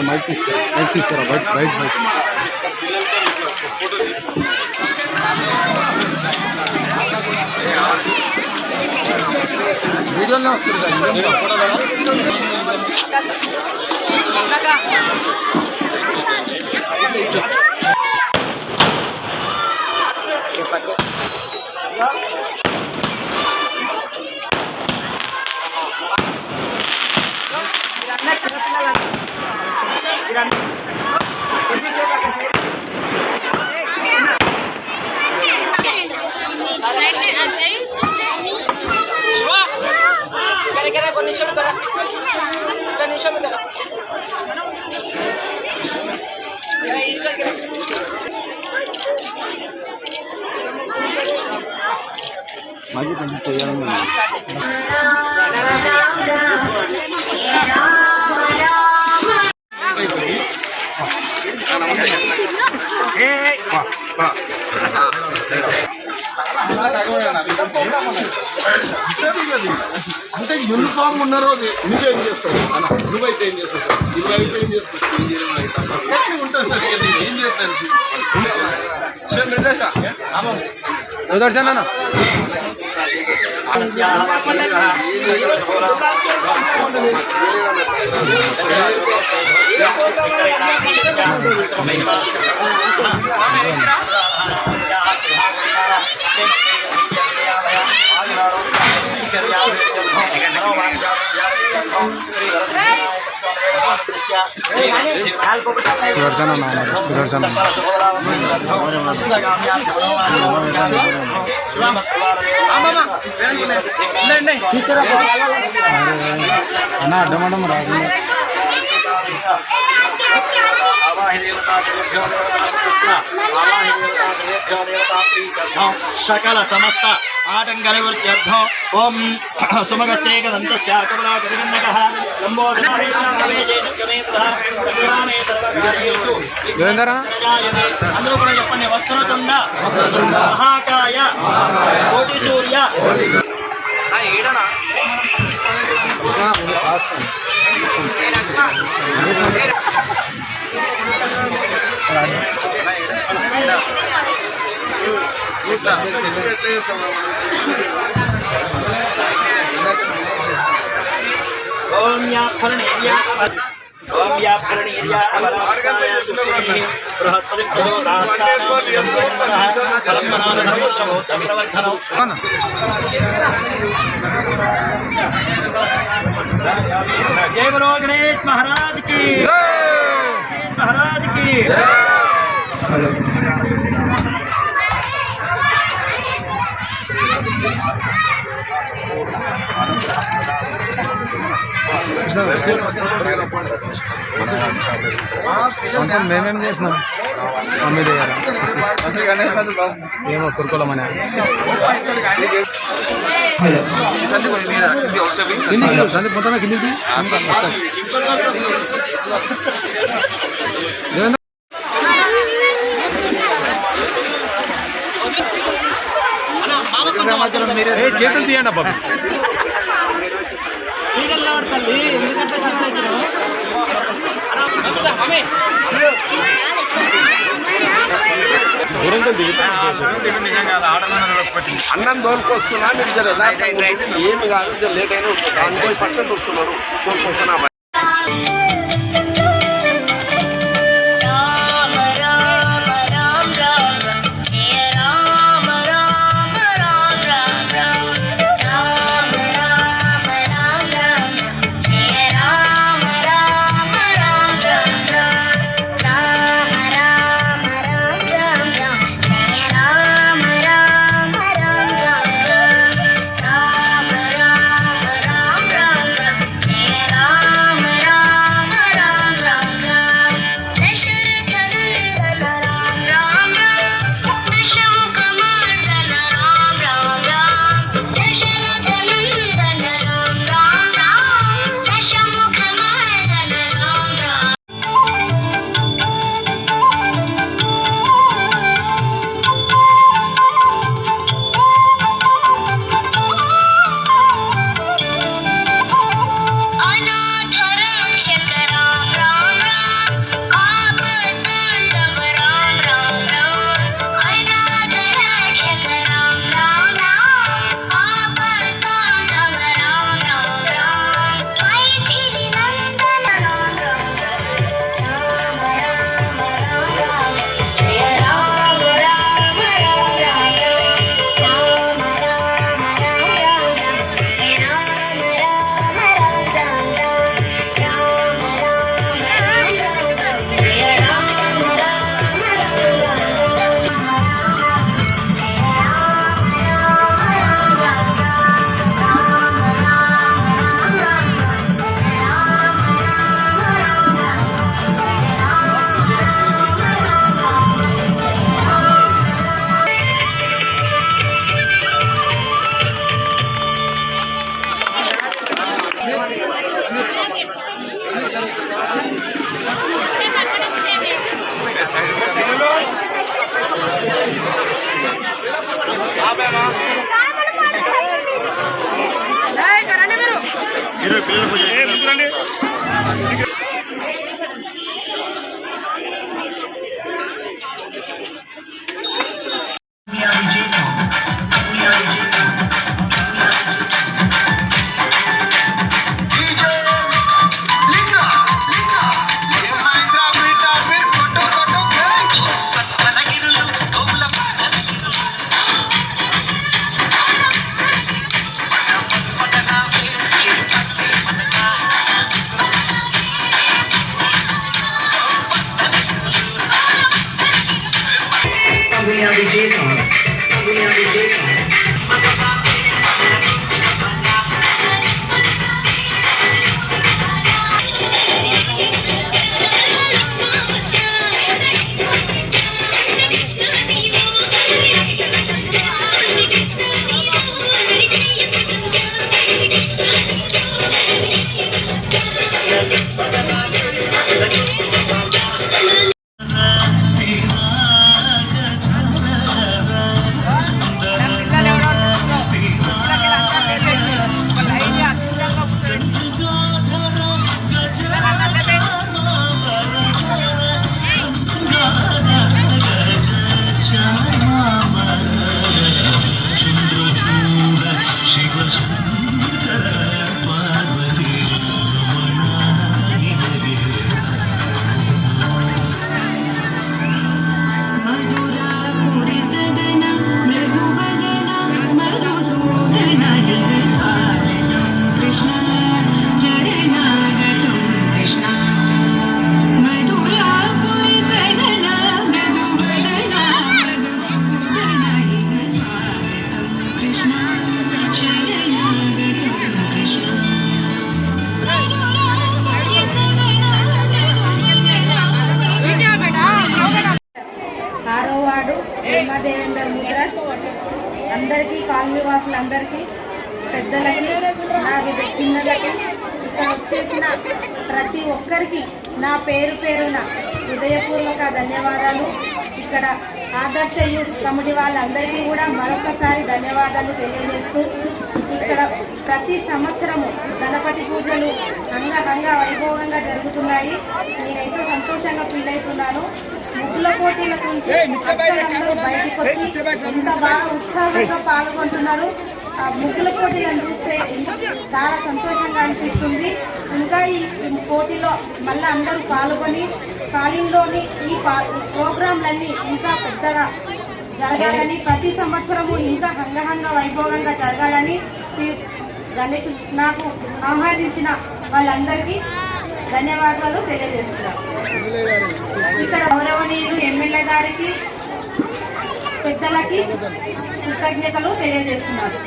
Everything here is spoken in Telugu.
మైక్ తీసుకురా బయట వీడియోనే వస్తుంది మాజీ కొంచెం చేయాలని అంటే యూనిఫామ్ ఉన్న రోజు నువ్వేం చేస్తావు అన్న, నువ్వైతే ఏం చేస్తావు, నువ్వైతే ఏం చేస్తావు, ఏం చేస్తాను సుదర్శన్ అన్న సుదర్శన్ అన్న సుదర్శన్ అన్న అడ్డమడం రాదు सकल समस्त आटंक निवृत्त्यर्थम ओम सुमगसेकदन्तस्याकबलाकविगन्नकः అందరూ కూడా చెప్పండి. వక్రతుండ మహాకాయ కోటి సూర్య ఏడనా ओम या फलनेर्या ओम या फलनेर्या अवलाकाय तुष्टिः बृहत्पति प्रदोदास्तानां फलमनानधर्मोच्चभूतप्रवर्धनम् जय बोलो गणेश महाराज की गणेश महाराज की మేమేం చేసినాం మమ్మీ దగ్గర ఏమో కురుకోలమని సందీప్ మొత్తమే కిందికి చేతులు తీయండి అబ్బా అన్నం తోలుకొస్తున్నా మీరు ఏమి కాదు లేట్ అయినా 90% వస్తున్నారు తోలుకొస్తున్నా దేవేందర్ ముద్రాస్ అందరికీ కాలనీ వాసులందరికీ పెద్దలకి నాది చిన్నలకి ఇక్కడ వచ్చేసిన ప్రతి ఒక్కరికి నా పేరు పేరున హృదయపూర్వక ధన్యవాదాలు. ఇక్కడ ఆదర్శ యూత్ కమిటీ వాళ్ళందరికీ కూడా మరొకసారి ధన్యవాదాలు తెలియజేస్తూ ఇక్కడ ప్రతి సంవత్సరము గణపతి పూజలు అంగరంగ వైభవంగా జరుగుతున్నాయి. నేనైతే సంతోషంగా ఫీల్ అవుతున్నాను. ముగ్గుల పోటీల నుంచి అందరూ బయటకు వచ్చి ఎంత బాగా ఉత్సాహంగా పాల్గొంటున్నారు. ఆ ముగ్గుల పోటీలను చూస్తే చాలా సంతోషంగా అనిపిస్తుంది. ఇంకా ఈ పోటీలో మళ్ళీ అందరూ పాల్గొని కాలంలోని ఈ ప్రోగ్రాంలన్నీ ఇంకా పెద్దగా జరగాలని, ప్రతి సంవత్సరము ఇంకా అంగరంగ వైభవంగా జరగాలని గణేష్ నాకు ఆహ్వానించిన వాళ్ళందరికీ ధన్యవాదాలు తెలియజేస్తున్నారు. ఇక్కడ గౌరవనీయులు ఎమ్మెల్యే గారికి పెద్దలకి కృతజ్ఞతలు తెలియజేస్తున్నారు.